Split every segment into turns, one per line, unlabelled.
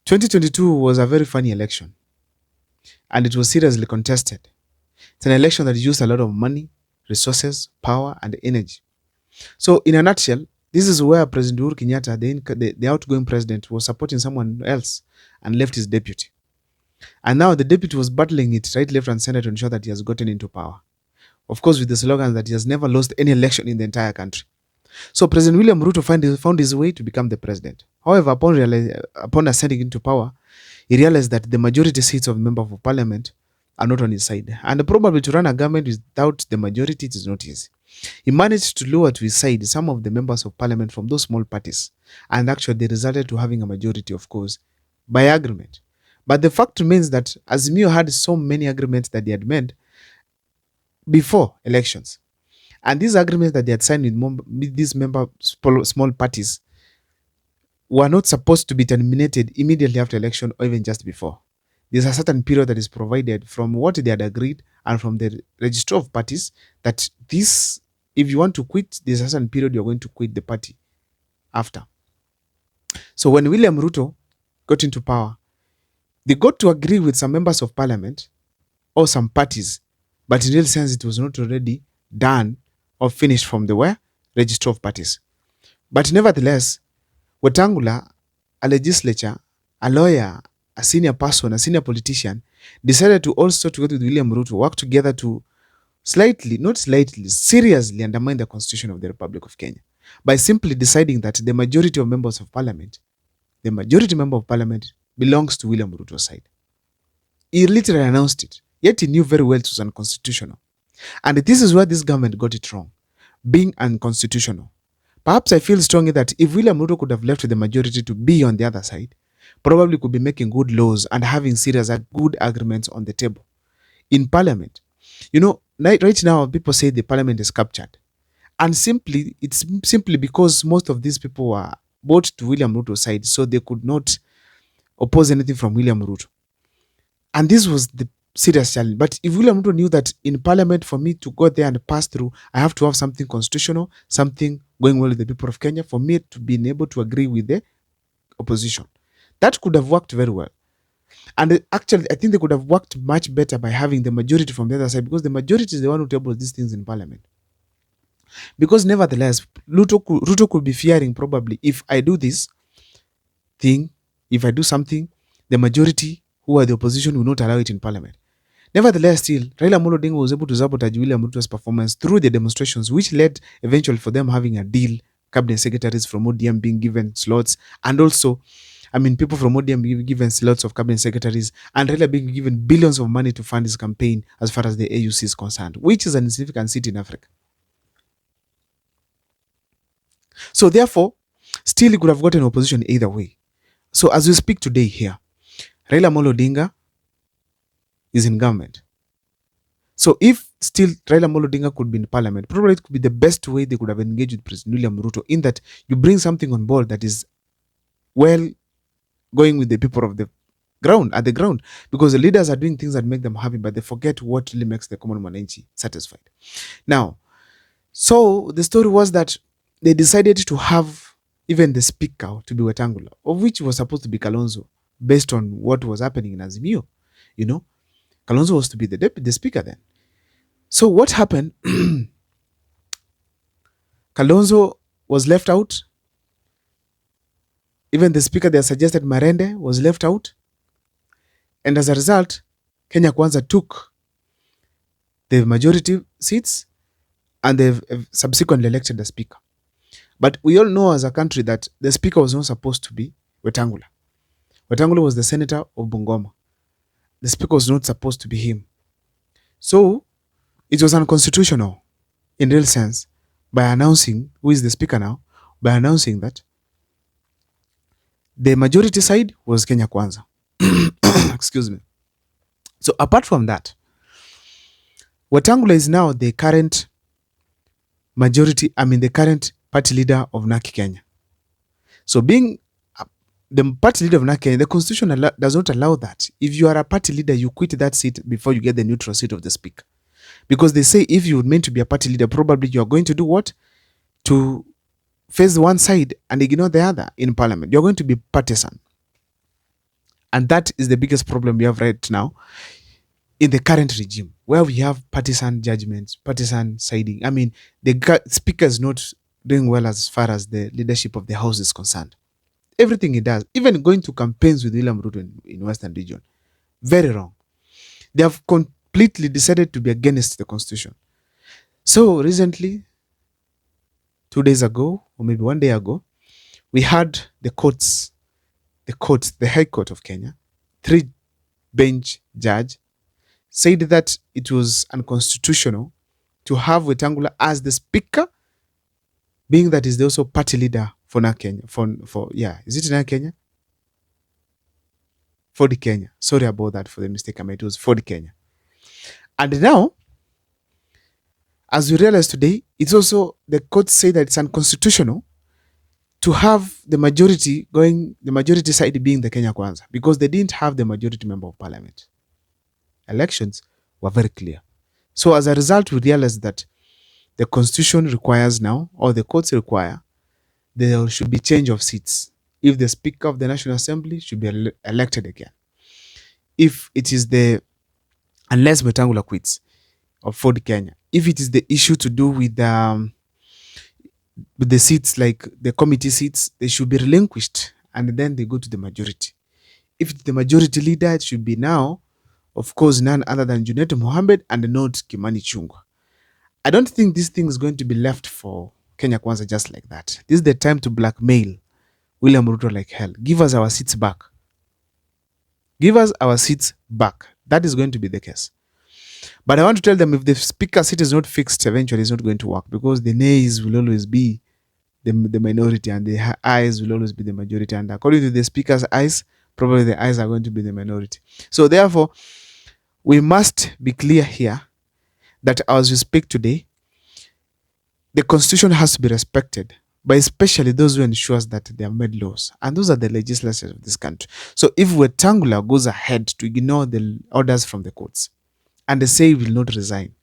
2022 was a very funny election, and it was seriously contested. It's an election that used a lot of money, resources, power, and energy. So, in a nutshell, this is where President Uhuru Kenyatta, the outgoing president, was supporting someone else and left his deputy. And now the deputy was battling it right, left, and center to ensure that he has gotten into power. Of course, with the slogan that he has never lost any election in the entire country. So President William Ruto found his way to become the president. However, upon ascending into power, he realized that the majority seats of members of parliament are not on his side. And probably to run a government without the majority, it is not easy. He managed to lure to his side some of the members of parliament from those small parties. And actually, they resulted to having a majority, of course, by agreement. But the fact remains that Azimio had so many agreements that they had made before elections. And these agreements that they had signed with these small parties were not supposed to be terminated immediately after election or even just before. There's a certain period that is provided from what they had agreed and from the register of parties that this, if you want to quit, there's a certain period you're going to quit the party after. So when William Ruto got into power, they got to agree with some members of parliament or some parties, but in real sense, it was not already done or finished from the register of parties. But nevertheless, Wetangula, a legislature, a lawyer, a senior person, a senior politician, decided to also, together with William Ruto, work together to seriously undermine the constitution of the Republic of Kenya by simply deciding that the majority of members of parliament, belongs to William Ruto's side. He literally announced it, yet he knew very well it was unconstitutional. And this is where this government got it wrong, being unconstitutional. Perhaps I feel strongly that if William Ruto could have left the majority to be on the other side, probably could be making good laws and having serious good agreements on the table in parliament. You know, right now people say the parliament is captured. And it's simply because most of these people were bought to William Ruto's side, so they could not oppose anything from William Ruto. And this was the serious challenge. But if William Ruto knew that in parliament, for me to go there and pass through, I have to have something constitutional, something going well with the people of Kenya, for me to be able to agree with the opposition. That could have worked very well. And actually, I think they could have worked much better by having the majority from the other side, because the majority is the one who tables these things in parliament. Because nevertheless, Ruto could be fearing probably, if I do this thing, if I do something, the majority who are the opposition will not allow it in parliament. Nevertheless, still, Raila Amolo Odinga was able to sabotage William Ruto's performance through the demonstrations, which led eventually for them having a deal, cabinet secretaries from ODM being given slots, and also, people from ODM being given slots of cabinet secretaries, and Raila being given billions of money to fund his campaign as far as the AUC is concerned, which is an insignificant seat in Africa. So therefore, still he could have gotten opposition either way. So as we speak today here, Raila Amolo Odinga is in government. So if still Raila Amolo Odinga could be in parliament, probably it could be the best way they could have engaged with President William Ruto, in that you bring something on board that is well going with the people of the ground, at the ground, because the leaders are doing things that make them happy, but they forget what really makes the common mwananchi satisfied. Now, so the story was that they decided to have even the speaker to be Wetangula, of which was supposed to be Kalonzo, based on what was happening in Azimio. You know, Kalonzo was to be the speaker then. So what happened? Kalonzo was left out. Even the speaker they suggested, Marende, was left out. And as a result, Kenya Kwanza took the majority seats, and they've subsequently elected the speaker. But we all know as a country that the speaker was not supposed to be Wetangula. Wetangula was the senator of Bungoma. The speaker was not supposed to be him. So it was unconstitutional in real sense by announcing, who is the speaker now, by announcing that the majority side was Kenya Kwanza. Excuse me. So apart from that, Wetangula is now the current the current party leader of NARC Kenya. So being the party leader of NARC Kenya, the constitution does not allow that. If you are a party leader, you quit that seat before you get the neutral seat of the speaker. Because they say if you were meant to be a party leader, probably you are going to do what? To face one side and ignore the other in parliament. You're going to be partisan. And that is the biggest problem we have right now in the current regime, where we have partisan judgments, partisan siding. I mean, the speaker is not doing well as far as the leadership of the house is concerned. Everything he does, even going to campaigns with William Ruto in Western region, very wrong. They have completely decided to be against the constitution. So recently, 2 days ago, or maybe 1 day ago, we had the High Court of Kenya, 3-bench judge, said that it was unconstitutional to have Wetangula as the speaker, being that is also party leader for NA Kenya. Is it NA Kenya? Ford Kenya. Sorry about that for the mistake I made. It was Ford Kenya. And now, as we realize today, it's also, the court say that it's unconstitutional to have the majority side being the Kenya Kwanza, because they didn't have the majority member of parliament. Elections were very clear. So as a result, we realized that the constitution requires now, or the courts require, there should be change of seats. If the Speaker of the National Assembly should be elected again. If it is unless Wetangula quits, of Ford Kenya. If it is the issue to do with the seats, like the committee seats, they should be relinquished and then they go to the majority. If it's the majority leader, it should be now, of course, none other than Junet Mohammed and not Kimani Chungwa. I don't think this thing is going to be left for Kenya Kwanza just like that. This is the time to blackmail William Ruto like hell. Give us our seats back. Give us our seats back. That is going to be the case. But I want to tell them, if the speaker seat is not fixed, eventually it's not going to work, because the nays will always be the minority and the ayes will always be the majority. And according to the speaker's ayes, probably the ayes are going to be the minority. So therefore, we must be clear here that as we speak today, the constitution has to be respected, but especially those who ensures that they have made laws. And those are the legislators of this country. So if Wetangula goes ahead to ignore the orders from the courts and they say he will not resign,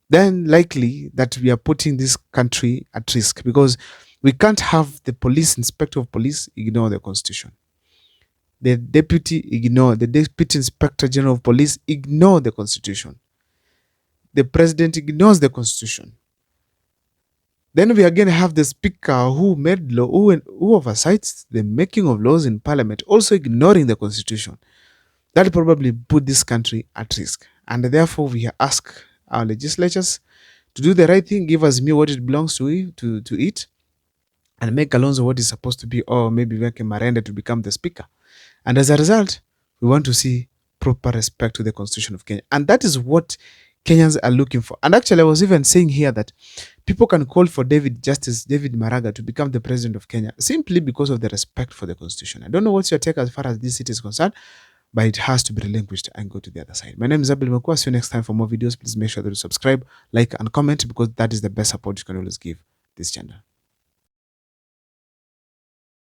then likely that we are putting this country at risk, because we can't have the police inspector of police ignore the constitution. The deputy inspector general of police ignore the constitution. The president ignores the constitution. Then we again have the speaker who made law, who oversights the making of laws in parliament, also ignoring the constitution. That probably put this country at risk. And therefore, we ask our legislatures to do the right thing, give Azimio what it belongs to it, and make Kalonzo what is supposed to be, or maybe make Marende to become the speaker. And as a result, we want to see proper respect to the constitution of Kenya. And that is what Kenyans are looking for. And actually, I was even saying here that people can call for Justice David Maraga to become the president of Kenya simply because of the respect for the constitution. I don't know what's your take as far as this city is concerned, but it has to be relinquished and go to the other side. My name is Abel Mekwa. See you next time for more videos. Please make sure that you subscribe, like, and comment, because that is the best support you can always give this channel.